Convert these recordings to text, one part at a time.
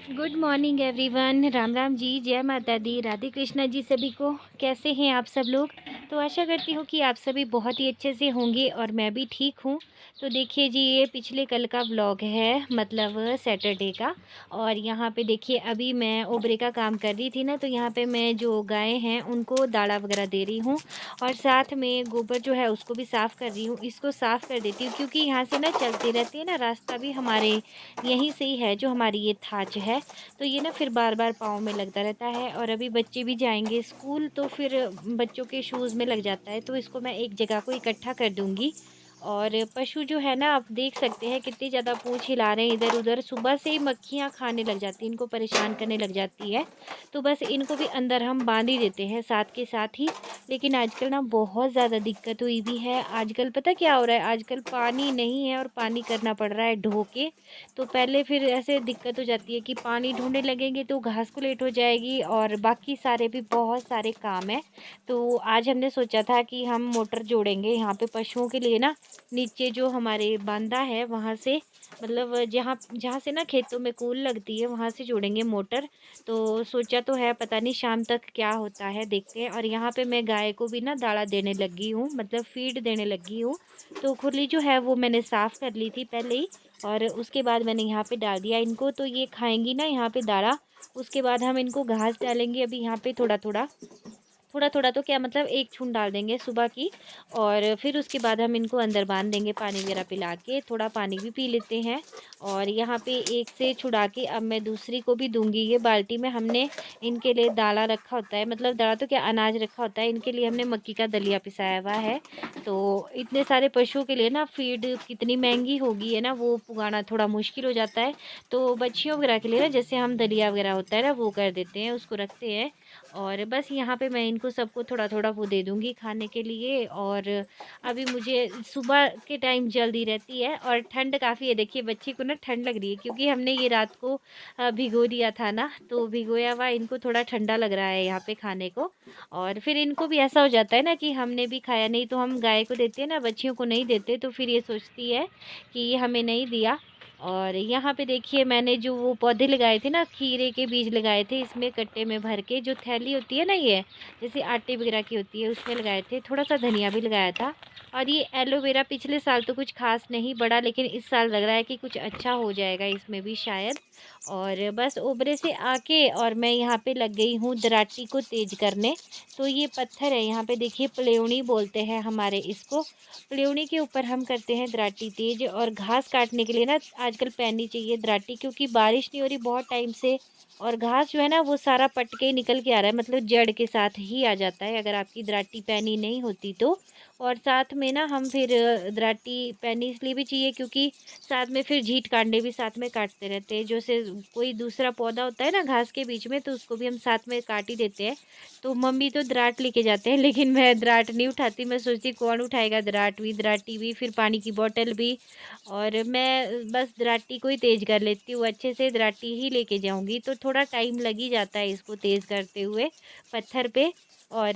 Good morning everyone. Ram Ram ji, जय माता दी, राधे कृष्णा जी सभी को। कैसे हैं आप सब लोग? तो आशा करती हूँ कि आप सभी बहुत ही अच्छे से होंगे और मैं भी ठीक हूँ। तो देखिए जी, ये पिछले कल का व्लॉग है, मतलब सैटरडे का। और यहाँ पे देखिए, अभी मैं ओबरे का काम कर रही थी ना, तो यहाँ पे मैं जो गायें हैं उनको दाना वगैरह दे रही हूँ और साथ में गोबर जो है उसको भी साफ़ कर रही हूँ। इसको साफ़ कर देती हूँ क्योंकि यहाँ से ना चलते रहती है ना, रास्ता भी हमारे यहीं से ही है, जो हमारी ये थाच है। तो ये ना फिर बार-बार पाँव में लगता रहता है और अभी बच्चे भी जाएँगे स्कूल, तो फिर बच्चों के शूज़ में लग जाता है, तो इसको मैं एक जगह को इकट्ठा कर दूँगी। और पशु जो है ना, आप देख सकते हैं कितनी ज़्यादा पूँछ हिला रहे हैं इधर-उधर। सुबह से ही मक्खियाँ खाने लग जाती हैं, इनको परेशान करने लग जाती है। तो बस इनको भी अंदर हम बाँध ही देते हैं साथ के साथ ही। लेकिन आजकल ना बहुत ज़्यादा दिक्कत हुई भी है। आजकल पता क्या हो रहा है, आजकल पानी नहीं है और पानी करना पड़ रहा है ढो के। तो पहले फिर ऐसे दिक्कत हो जाती है कि पानी ढूँढने लगेंगे तो घास को लेट हो जाएगी और बाकी सारे भी बहुत सारे काम हैं। तो आज हमने सोचा था कि हम मोटर जोड़ेंगे यहाँ पे पशुओं के लिए ना, नीचे जो हमारे बांधा है वहाँ से, मतलब जहाँ जहाँ से ना खेतों में कूल लगती है वहाँ से जोड़ेंगे मोटर। तो सोचा तो है, पता नहीं शाम तक क्या होता है, देखते हैं। और यहाँ पे मैं गाय को भी ना दाना देने लगी हूँ, मतलब फीड देने लगी हूँ। तो खुरली जो है वो मैंने साफ़ कर ली थी पहले ही और उसके बाद मैंने यहाँ पे डाल दिया इनको, तो ये खाएँगी ना यहाँ पे दाना। उसके बाद हम इनको घास डालेंगे अभी यहाँ पे थोड़ा-थोड़ा। थोड़ा-थोड़ा तो क्या, मतलब एक छूंद डाल देंगे सुबह की। और फिर उसके बाद हम इनको अंदर बाँध देंगे पानी वगैरह पिला के, थोड़ा पानी भी पी लेते हैं। और यहाँ पे एक से छुड़ा के अब मैं दूसरी को भी दूँगी। ये बाल्टी में हमने इनके लिए दाना रखा होता है, मतलब दाना तो क्या, अनाज रखा होता है। इनके लिए हमने मक्की का दलिया पिसाया हुआ है। तो इतने सारे पशुओं के लिए ना फ़ीड कितनी महँगी हो गई है ना, वो पुगाना थोड़ा मुश्किल हो जाता है। तो बच्चियों वगैरह के लिए ना, जैसे हम दलिया वगैरह होता है ना, वो कर देते हैं, उसको रखते हैं। और बस यहाँ पे मैं इनको सबको थोड़ा-थोड़ा वो दे दूँगी खाने के लिए। और अभी मुझे सुबह के टाइम जल्दी रहती है और ठंड काफ़ी है। देखिए बच्ची को ना ठंड लग रही है क्योंकि हमने ये रात को भिगो दिया था ना, तो भिगोया हुआ इनको थोड़ा ठंडा लग रहा है यहाँ पे खाने को। और फिर इनको भी ऐसा हो जाता है ना कि हमने भी खाया नहीं, तो हम गाय को देते हैं ना, बच्चियों को नहीं देते, तो फिर ये सोचती है कि ये हमें नहीं दिया। और यहाँ पे देखिए, मैंने जो वो पौधे लगाए थे ना, खीरे के बीज लगाए थे इसमें कट्टे में भर के, जो थैली होती है ना, ये जैसे आटे वगैरह की होती है, उसमें लगाए थे। थोड़ा सा धनिया भी लगाया था। और ये एलोवेरा पिछले साल तो कुछ खास नहीं बढ़ा, लेकिन इस साल लग रहा है कि कुछ अच्छा हो जाएगा इसमें भी शायद। और बस ओबरे से आके और मैं यहाँ पे लग गई हूँ दराटी को तेज करने। तो ये पत्थर है यहाँ पे, देखिए पलेवनी बोलते हैं हमारे इसको। पलेवनी के ऊपर हम करते हैं दराटी तेज। और घास काटने के लिए ना आजकल पैनी चाहिए दराटी, क्योंकि बारिश नहीं हो रही बहुत टाइम से। और घास जो है ना, वो सारा पट के निकल के आ रहा है, मतलब जड़ के साथ ही आ जाता है अगर आपकी दराटी पैनी नहीं होती तो। और साथ में ना हम फिर दराटी पैनी इसलिए भी चाहिए क्योंकि साथ में फिर झीट कांडे भी साथ में काटते रहते हैं। जैसे कोई दूसरा पौधा होता है ना घास के बीच में, तो उसको भी हम साथ में काट ही देते हैं। तो मम्मी तो दराट लेके जाते हैं, लेकिन मैं दराट नहीं उठाती। मैं सोचती कौन उठाएगा दराट भी, दराटी भी, फिर पानी की बोतल भी। और मैं बस दराटी को ही तेज़ कर लेती हूँ, अच्छे से दराटी ही लेके जाऊँगी। तो थोड़ा टाइम लग ही जाता है इसको तेज़ करते हुए पत्थर पे। और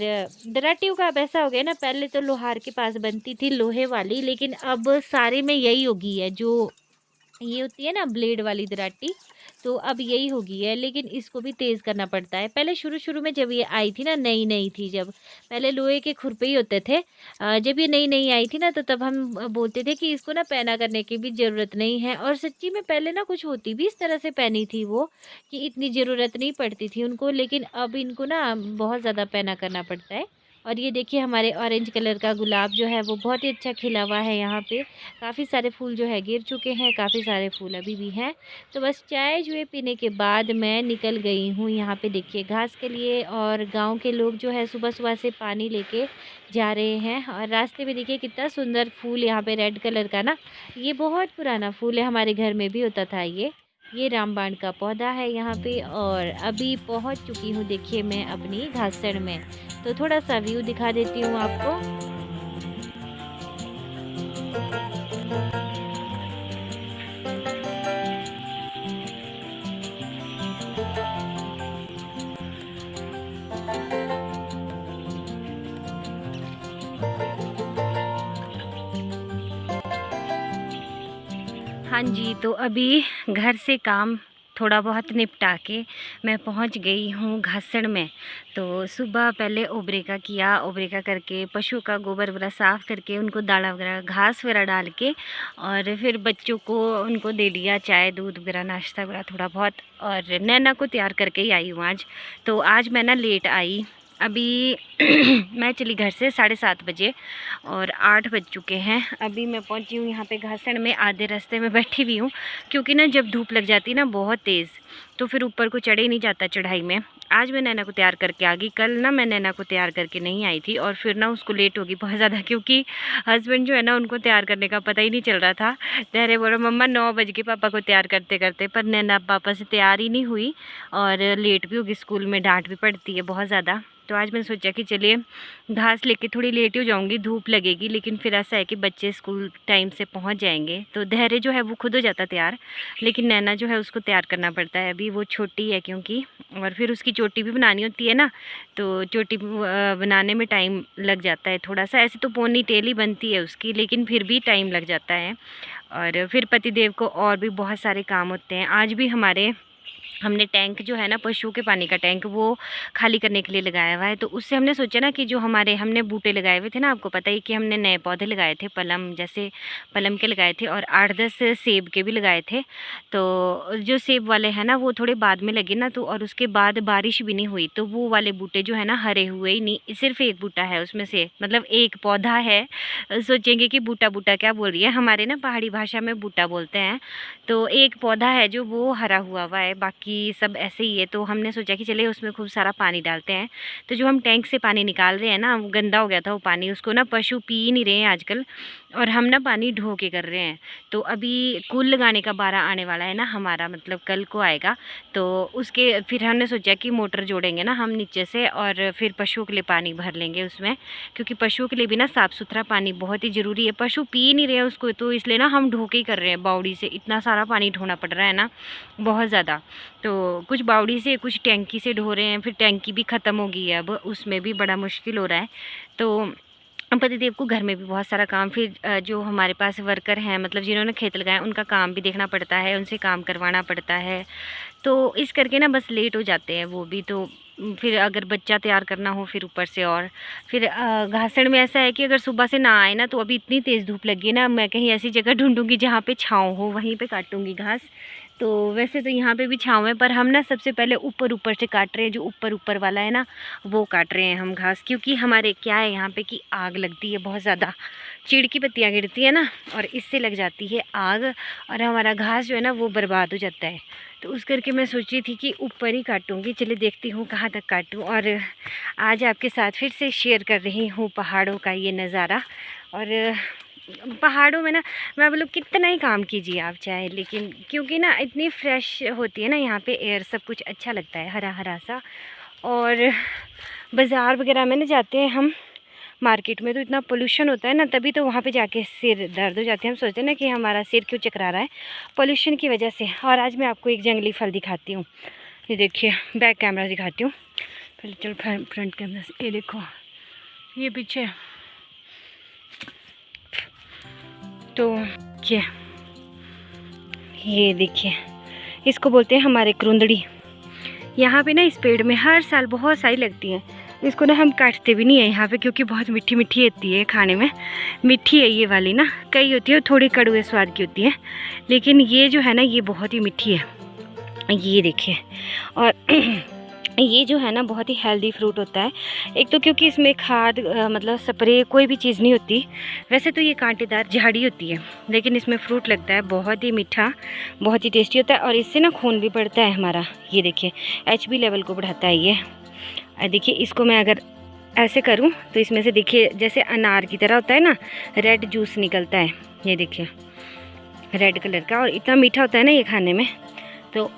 दराटियों का अब ऐसा हो गया ना, पहले तो लोहार के पास बनती थी लोहे वाली, लेकिन अब सारे में यही हो गई है, जो ये होती है ना ब्लेड वाली दराटी। तो अब यही हो गई है, लेकिन इसको भी तेज़ करना पड़ता है। पहले शुरू-शुरू में जब ये आई थी ना, नई-नई थी जब, पहले लोहे के खुरपे ही होते थे। जब ये नई-नई आई थी ना, तो तब हम बोलते थे कि इसको ना पैना करने की भी ज़रूरत नहीं है। और सच्ची में पहले ना कुछ होती भी इस तरह से पैनी थी वो, कि इतनी ज़रूरत नहीं पड़ती थी उनको, लेकिन अब इनको ना बहुत ज़्यादा पैना करना पड़ता है। और ये देखिए, हमारे ऑरेंज कलर का गुलाब जो है वो बहुत ही अच्छा खिला हुआ है यहाँ पे। काफ़ी सारे फूल जो है गिर चुके हैं, काफ़ी सारे फूल अभी भी हैं। तो बस चाय जो है पीने के बाद मैं निकल गई हूँ यहाँ पे, देखिए घास के लिए। और गाँव के लोग जो है सुबह-सुबह से पानी लेके जा रहे हैं। और रास्ते में देखिए कितना सुंदर फूल यहाँ पे रेड कलर का ना, ये बहुत पुराना फूल है, हमारे घर में भी होता था ये रामबाण का पौधा है यहाँ पे। और अभी पहुँच चुकी हूँ देखिए मैं अपनी घासड़ में। तो थोड़ा-सा व्यू दिखा देती हूँ आपको। हाँ जी, तो अभी घर से काम थोड़ा बहुत निपटा के मैं पहुंच गई हूँ घासड़ में। तो सुबह पहले ओबरेका किया, ओबरेका करके पशु का गोबर वगैरह साफ़ करके उनको दाना वगैरह घास वगैरह डाल के और फिर बच्चों को उनको दे दिया चाय दूध वगैरह नाश्ता वगैरह थोड़ा बहुत, और नैना को तैयार करके ही आई हूँ आज। तो आज मैं ना लेट आई, अभी मैं चली घर से 7:30 बजे और 8 बज चुके हैं। अभी मैं पहुंची हूँ यहाँ पे घासड़ में, आधे रास्ते में बैठी हुई हूँ क्योंकि ना जब धूप लग जाती है ना बहुत तेज़ तो फिर ऊपर को चढ़े ही नहीं जाता चढ़ाई में। आज मैं नैना को तैयार करके आ गई, कल ना मैं नैना को तैयार करके नहीं आई थी और फिर ना उसको लेट होगी बहुत ज़्यादा क्योंकि हस्बैंड जो है ना उनको तैयार करने का पता ही नहीं चल रहा था। तेरे बोलो मम्मा 9 बज गए पापा को तैयार करते करते, पर नैना पापा से तैयार ही नहीं हुई और लेट भी होगी, स्कूल में डांट भी पड़ती है बहुत ज़्यादा। तो आज मैंने सोचा कि चलिए घास लेके थोड़ी लेट ही हो जाऊंगी, धूप लगेगी, लेकिन फिर ऐसा है कि बच्चे स्कूल टाइम से पहुंच जाएंगे तो धैर्य जो है वो खुद हो जाता तैयार, लेकिन नैना जो है उसको तैयार करना पड़ता है, अभी वो छोटी है क्योंकि, और फिर उसकी चोटी भी बनानी होती है ना, तो चोटी बनाने में टाइम लग जाता है थोड़ा सा। ऐसे तो पोनी टेल ही बनती है उसकी, लेकिन फिर भी टाइम लग जाता है। और फिर पतिदेव को और भी बहुत सारे काम होते हैं। आज भी हमने टैंक जो है ना पशुओं के पानी का टैंक वो खाली करने के लिए लगाया हुआ है। तो उससे हमने सोचा ना कि जो हमने बूटे लगाए हुए थे ना, आपको पता ही कि हमने नए पौधे लगाए थे, पलम जैसे पलम के लगाए थे और 8-10 सेब के भी लगाए थे। तो जो सेब वाले हैं ना वो थोड़े बाद में लगे ना, तो और उसके बाद बारिश भी नहीं हुई तो वो वाले बूटे जो है ना हरे हुए ही नहीं। सिर्फ एक बूटा है उसमें से, मतलब एक पौधा है। सोचेंगे कि बूटा बूटा क्या बोल रही है, हमारे ना पहाड़ी भाषा में बूटा बोलते हैं। तो एक पौधा है जो वो हरा हुआ है, बाकी सब ऐसे ही है। तो हमने सोचा कि चलिए उसमें खूब सारा पानी डालते हैं। तो जो हम टैंक से पानी निकाल रहे हैं ना, वो गंदा हो गया था वो पानी, उसको ना पशु पी ही नहीं रहे हैं आजकल, और हम ना पानी ढो के कर रहे हैं। तो अभी कुल लगाने का 12 आने वाला है ना हमारा, मतलब कल को आएगा। तो उसके फिर हमने सोचा कि मोटर जोड़ेंगे ना हम नीचे से और फिर पशुओं के लिए पानी भर लेंगे उसमें, क्योंकि पशुओं के लिए भी ना साफ़ सुथरा पानी बहुत ही ज़रूरी है। पशु पी नहीं रहे हैं उसको, तो इसलिए ना हम ढो के ही कर रहे हैं। बावड़ी से इतना सारा पानी ढोना पड़ रहा है ना, बहुत ज़्यादा। तो कुछ बावड़ी से कुछ टैंकी से ढो रहे हैं, फिर टैंकी भी ख़त्म हो गई है, अब उसमें भी बड़ा मुश्किल हो रहा है। तो पतिदेव को घर में भी बहुत सारा काम, फिर जो हमारे पास वर्कर हैं, मतलब जिन्होंने खेत लगाए उनका काम भी देखना पड़ता है, उनसे काम करवाना पड़ता है। तो इस करके ना बस लेट हो जाते हैं वो भी। तो फिर अगर बच्चा तैयार करना हो फिर ऊपर से, और फिर घासड़ में ऐसा है कि अगर सुबह से ना आए ना तो अभी इतनी तेज़ धूप लगी है ना, मैं कहीं ऐसी जगह ढूंढूंगी जहाँ पे छाँव हो, वहीं पे काटूंगी घास। तो वैसे तो यहाँ पे भी छाँव है, पर हम ना सबसे पहले ऊपर ऊपर से काट रहे हैं, जो ऊपर ऊपर वाला है ना वो काट रहे हैं हम घास, क्योंकि हमारे क्या है यहाँ पे कि आग लगती है बहुत ज़्यादा, चीड़ की पत्तियाँ गिरती है ना और इससे लग जाती है आग, और हमारा घास जो है ना वो बर्बाद हो जाता है। तो उस करके मैं सोची थी कि ऊपर ही काटूंगी। चलिए देखती हूँ कहाँ तक काटूँ, और आज आपके साथ फिर से शेयर कर रही हूँ पहाड़ों का ये नज़ारा। और पहाड़ों में ना मैं बोलूँ कितना ही काम कीजिए आप चाहे, लेकिन क्योंकि ना इतनी फ्रेश होती है ना यहाँ पे एयर, सब कुछ अच्छा लगता है हरा हरा सा। और बाज़ार वगैरह में ना जाते हैं हम मार्केट में तो इतना पोल्यूशन होता है ना, तभी तो वहाँ पे जाके सिर दर्द हो जाते हैं। हम सोचते हैं ना कि हमारा सिर क्यों चकरा रहा है, पोल्यूशन की वजह से। और आज मैं आपको एक जंगली फल दिखाती हूँ, ये देखिए, बैक कैमरा दिखाती हूँ, पहले चलो फ्रंट कैमरा से। ये देखो ये पीछे, तो ये देखिए, इसको बोलते हैं हमारे करुंदड़ी। यहाँ पे ना इस पेड़ में हर साल बहुत सारी लगती हैं। इसको ना हम काटते भी नहीं है यहाँ पे, क्योंकि बहुत मीठी मीठी होती है, खाने में मीठी है ये वाली ना। कई होती है थोड़ी कड़वे स्वाद की होती है, लेकिन ये जो है ना ये बहुत ही मीठी है, ये देखिए। और ये जो है ना बहुत ही हेल्दी फ्रूट होता है, एक तो क्योंकि इसमें खाद मतलब स्प्रे कोई भी चीज़ नहीं होती। वैसे तो ये कांटेदार झाड़ी होती है, लेकिन इसमें फ्रूट लगता है, बहुत ही मीठा, बहुत ही टेस्टी होता है, और इससे ना खून भी बढ़ता है हमारा। ये देखिए HB लेवल को बढ़ाता है ये। देखिए इसको मैं अगर ऐसे करूं तो इसमें से देखिए जैसे अनार की तरह होता है ना, रेड जूस निकलता है, ये देखिए रेड कलर का, और इतना मीठा होता है ना ये खाने में। तो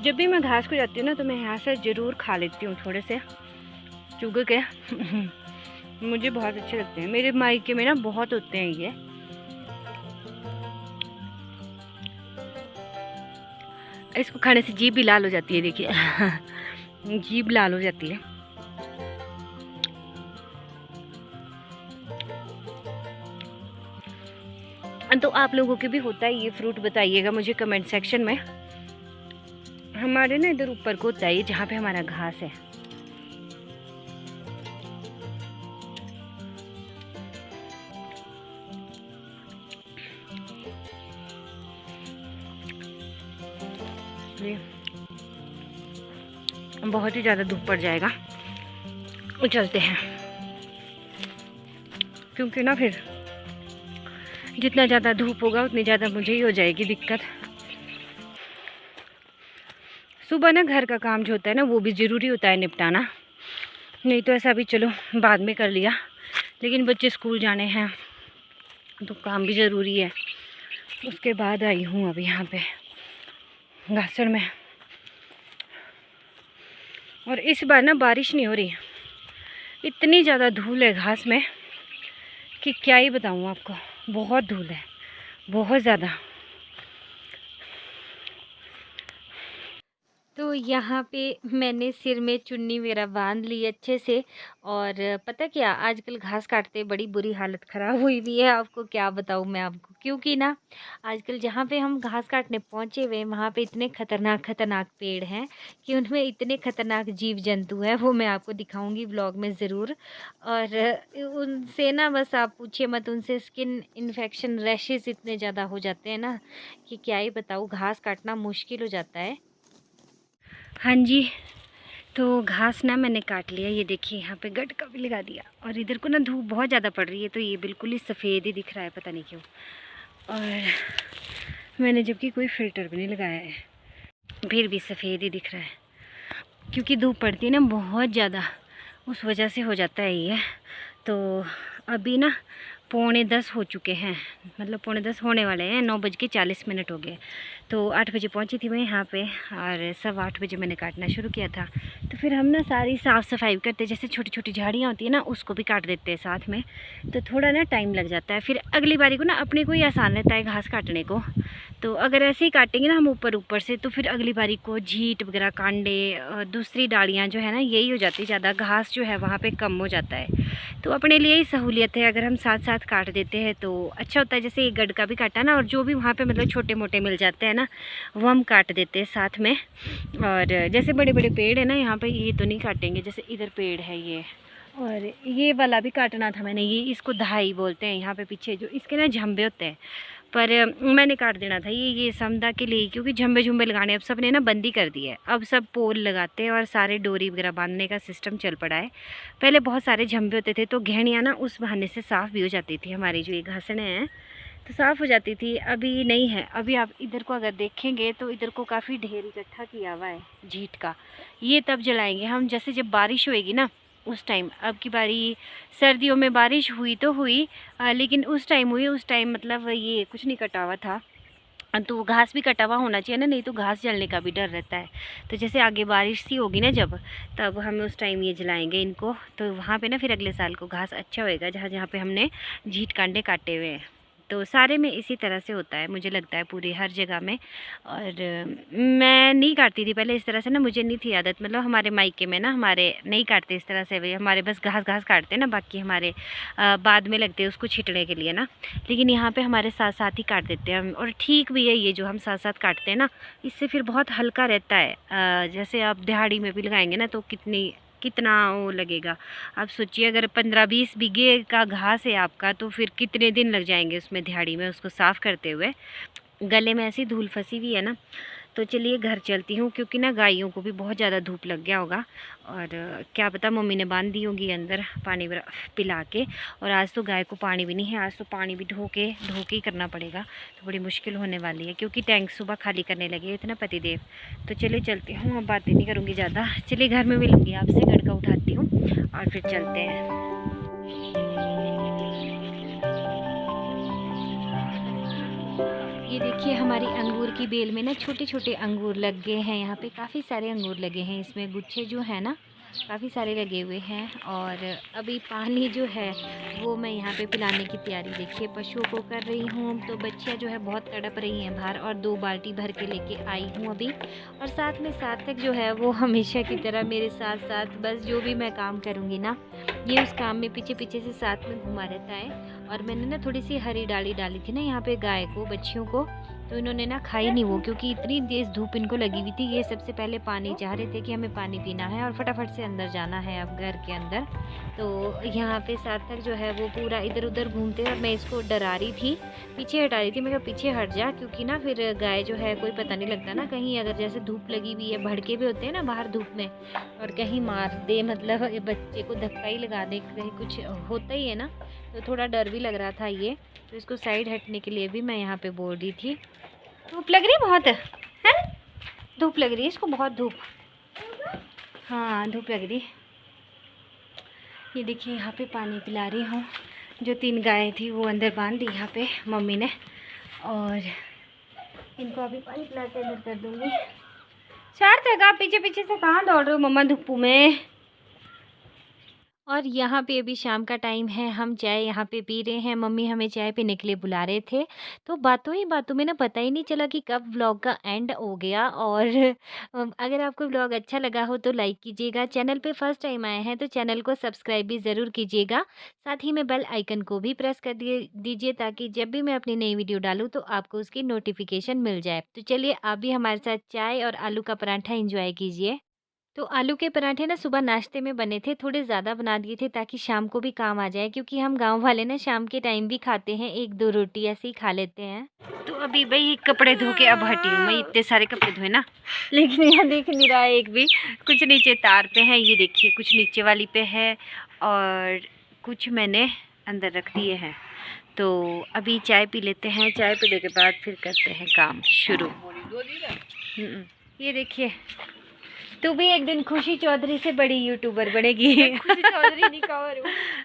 जब भी मैं घास को जाती हूँ ना तो मैं यहाँ से ज़रूर खा लेती हूँ थोड़े से चुग के मुझे बहुत अच्छे लगते हैं, मेरे मायके में ना बहुत होते हैं ये। इसको खाने से जीभ भी लाल हो जाती है, देखिए जीभ लाल हो जाती है। तो आप लोगों के भी होता है ये फ्रूट, बताइएगा मुझे कमेंट सेक्शन में। हमारे ना इधर ऊपर को होता है ये, जहाँ पे हमारा घास है। बहुत ही ज़्यादा धूप पड़ जाएगा, चलते हैं, क्योंकि ना फिर जितना ज़्यादा धूप होगा उतनी ज़्यादा मुझे ही हो जाएगी दिक्कत। सुबह ना घर का काम जो होता है ना वो भी ज़रूरी होता है निपटाना, नहीं तो ऐसा भी चलो बाद में कर लिया, लेकिन बच्चे स्कूल जाने हैं तो काम भी ज़रूरी है। उसके बाद आई हूँ अभी यहाँ पे घासड़ में, और इस बार ना बारिश नहीं हो रही, इतनी ज़्यादा धूल है घास में कि क्या ही बताऊँ आपको, बहुत धूल है, बहुत ज़्यादा। तो यहाँ पे मैंने सिर में चुन्नी मेरा बांध ली अच्छे से, और पता क्या, आजकल घास काटते बड़ी बुरी हालत ख़राब हुई हुई है, आपको क्या बताऊँ मैं आपको, क्योंकि ना आजकल जहाँ पे हम घास काटने पहुँचे हुए वहाँ पे इतने खतरनाक पेड़ हैं कि उनमें इतने खतरनाक जीव जंतु हैं, वो मैं आपको दिखाऊंगी व्लॉग में ज़रूर। और उनसे ना बस आप पूछिए मत, उनसे स्किन इन्फेक्शन, रैशेज़ इतने ज़्यादा हो जाते हैं ना कि क्या ही बताऊँ, घास काटना मुश्किल हो जाता है। हाँ जी, तो घास ना मैंने काट लिया, ये देखिए यहाँ पे गटका भी लगा दिया, और इधर को ना धूप बहुत ज़्यादा पड़ रही है तो ये बिल्कुल ही सफ़ेद ही दिख रहा है, पता नहीं क्यों। और मैंने जबकि कोई फ़िल्टर भी नहीं लगाया है, फिर भी सफ़ेद ही दिख रहा है, क्योंकि धूप पड़ती है ना बहुत ज़्यादा, उस वजह से हो जाता है ये। तो अभी ना 9:45 हो चुके हैं, मतलब 9:45 होने वाले हैं, 9:40 हो गए। तो 8 बजे पहुंची थी मैं यहाँ पे, और 7:15 बजे मैंने काटना शुरू किया था। तो फिर हम ना सारी साफ़ सफाई करते, जैसे छोटी छोटी झाड़ियाँ होती है ना उसको भी काट देते हैं साथ में, तो थोड़ा ना टाइम लग जाता है। फिर अगली बारी को ना अपने को ही आसान रहता है घास काटने को। तो अगर ऐसे ही काटेंगे ना हम ऊपर ऊपर से, तो फिर अगली बारी को झीट वगैरह, कांडे, दूसरी डालियाँ जो है ना यही हो जाती है, ज़्यादा घास जो है वहाँ पे कम हो जाता है। तो अपने लिए ही सहूलियत है, अगर हम साथ साथ काट देते हैं तो अच्छा होता है। जैसे ये गड का भी काटा ना, और जो भी वहाँ पे मतलब छोटे मोटे मिल जाते हैं ना वो हम काट देते हैं साथ में। और जैसे बड़े बड़े पेड़ है ना यहाँ पे, ये तो नहीं काटेंगे, जैसे इधर पेड़ है ये, और ये वाला भी काटना था मैंने, ये इसको धाई बोलते हैं यहाँ पे पीछे, जो इसके ना झंबे होते हैं, पर मैंने काट देना था ये समदा के लिए, क्योंकि झंबे झुंबे लगाने अब सब ने ना बंदी कर दी है, अब सब पोल लगाते हैं और सारे डोरी वगैरह बांधने का सिस्टम चल पड़ा है। पहले बहुत सारे झंबे होते थे तो घेड़ियाँ ना उस बहाने से साफ़ भी हो जाती थी, हमारी जो ये घासने हैं तो साफ़ हो जाती थी, अभी नहीं है। अभी आप इधर को अगर देखेंगे तो इधर को काफ़ी ढेर इकट्ठा किया हुआ है झीट का, ये तब जलाएंगे हम जैसे जब बारिश होएगी ना उस टाइम। अब की बारी सर्दियों में बारिश हुई तो हुई, लेकिन उस टाइम हुई, उस टाइम मतलब ये कुछ नहीं कटा हुआ था, तो घास भी कटा हुआ होना चाहिए ना, नहीं तो घास जलने का भी डर रहता है। तो जैसे आगे बारिश सी होगी ना जब, तब हम उस टाइम ये जलाएंगे इनको, तो वहाँ पे ना फिर अगले साल को घास अच्छा होएगा, जहाँ जहाँ पे हमने झीट कांडे काटे हुए हैं। तो सारे में इसी तरह से होता है, मुझे लगता है पूरी हर जगह में। और मैं नहीं काटती थी पहले इस तरह से ना, मुझे नहीं थी आदत, मतलब हमारे मायके में ना हमारे नहीं काटते इस तरह से, वे हमारे बस घास घास काटते हैं ना, बाकी हमारे बाद में लगते हैं उसको छिटने के लिए ना, लेकिन यहाँ पे हमारे साथ साथ ही काट देते हैं हम। और ठीक भी है ये जो हम साथ साथ काटते हैं ना, इससे फिर बहुत हल्का रहता है। जैसे आप दिहाड़ी में भी लगाएंगे ना तो कितना वो लगेगा, आप सोचिए अगर 15-20 बीघे का घास है आपका, तो फिर कितने दिन लग जाएंगे उसमें दिहाड़ी में उसको साफ़ करते हुए। गले में ऐसी धूल फंसी हुई है ना, तो चलिए घर चलती हूँ, क्योंकि ना गायों को भी बहुत ज़्यादा धूप लग गया होगा, और क्या पता मम्मी ने बांध दी होगी अंदर पानी पिला के। और आज तो गाय को पानी भी नहीं है, आज तो पानी भी ढो के ही करना पड़ेगा, तो बड़ी मुश्किल होने वाली है, क्योंकि टैंक सुबह खाली करने लगे इतना पतिदेव। तो चलिए चलती हूँ, अब बातें नहीं करूँगी ज़्यादा, चलिए घर में मिलूँगी आपसे, गड़का उठाती हूँ और फिर चलते हैं। ये देखिए हमारी अंगूर की बेल में ना छोटे छोटे अंगूर लग गए हैं, यहाँ पे काफ़ी सारे अंगूर लगे हैं, इसमें गुच्छे जो है ना काफ़ी सारे लगे हुए हैं। और अभी पानी जो है वो मैं यहाँ पे पिलाने की तैयारी देखिए पशुओं को कर रही हूँ। तो बच्चियाँ जो है बहुत तड़प रही हैं बाहर, और 2 बाल्टी भर के लेके आई हूँ अभी। और साथ में सार्थक जो है वो हमेशा की तरह मेरे साथ साथ, बस जो भी मैं काम करूँगी ना ये उस काम में पीछे पीछे से साथ में घुमा रहता है। और मैंने ना थोड़ी सी हरी डाली डाली थी ना यहाँ पे गाय को, बच्चियों को, तो इन्होंने ना खाई नहीं वो, क्योंकि इतनी तेज़ धूप इनको लगी हुई थी। ये सबसे पहले पानी चाह रहे थे कि हमें पानी पीना है और फटाफट से अंदर जाना है अब घर के अंदर। तो यहाँ पे सार्थक जो है वो पूरा इधर उधर घूमते, और मैं इसको डरा रही थी, पीछे हटा रही थी। मैं कहा पीछे हट जा, क्योंकि ना फिर गाय जो है कोई पता नहीं लगता ना, कहीं अगर जैसे धूप लगी हुई है, भड़के भी होते हैं ना बाहर धूप में, और कहीं मार दे, मतलब ये बच्चे को धक्का ही लगा दे, कहीं कुछ होता ही है ना, तो थोड़ा डर भी लग रहा था ये। तो इसको साइड हटने के लिए भी मैं यहाँ पे बोल रही थी। धूप लग रही है बहुत है, धूप लग रही है इसको, बहुत धूप, हाँ धूप लग रही। ये देखिए यहाँ पे पानी पिला रही हूँ। जो 3 गायें थी वो अंदर बांध दी यहाँ पे मम्मी ने, और इनको अभी पानी पिला के अंदर कर दूँगी। सार्थक आप पीछे पीछे से कहाँ दौड़ रहे हो मम्मा धूप में। और यहाँ पे अभी शाम का टाइम है, हम चाय यहाँ पे पी रहे हैं। मम्मी हमें चाय पीने के लिए बुला रहे थे, तो बातों ही बातों में ना पता ही नहीं चला कि कब व्लॉग का एंड हो गया। और अगर आपको व्लॉग अच्छा लगा हो तो लाइक कीजिएगा, चैनल पे फर्स्ट टाइम आए हैं तो चैनल को सब्सक्राइब भी ज़रूर कीजिएगा, साथ ही में बेल आइकन को भी प्रेस कर दीजिए, ताकि जब भी मैं अपनी नई वीडियो डालूँ तो आपको उसकी नोटिफिकेशन मिल जाए। तो चलिए आप भी हमारे साथ चाय और आलू का पराठा इंजॉय कीजिए। तो आलू के पराठे ना सुबह नाश्ते में बने थे, थोड़े ज़्यादा बना दिए थे ताकि शाम को भी काम आ जाए, क्योंकि हम गांव वाले ना शाम के टाइम भी खाते हैं, 1-2 रोटी ऐसे ही खा लेते हैं। तो अभी भाई कपड़े धो के अब हटी हूँ मैं, इतने सारे कपड़े धोए ना, लेकिन यहाँ दिख नहीं रहा है एक भी। कुछ नीचे तार पे है, ये देखिए, कुछ नीचे वाली पे है, और कुछ मैंने अंदर रख दिए हैं। तो अभी चाय पी लेते हैं, चाय पीने के बाद फिर करते हैं काम शुरू। ये देखिए, तू भी एक दिन खुशी चौधरी से बड़ी यूट्यूबर बनेगी। खुशी चौधरी नहीं कवर।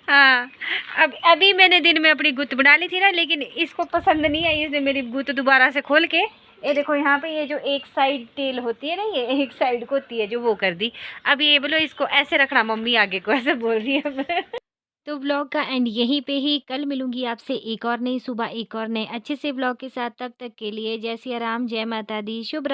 हाँ, अब अभी मैंने दिन में अपनी गुत्त बना ली थी ना, लेकिन इसको पसंद नहीं आई, इसने मेरी गुत्त दोबारा से खोल के, ये देखो यहाँ पे ये जो एक साइड टेल होती है ना, ये एक साइड को होती है जो, वो कर दी। अब ये बोलो इसको ऐसे रखना मम्मी आगे को, ऐसे बोल रही है मैं। तो व्लॉग का एंड यहीं पे ही, कल मिलूंगी आपसे एक और नई सुबह, एक और नए अच्छे से व्लॉग के साथ। तब तक के लिए जय सिया राम, जय माता दी, शुभ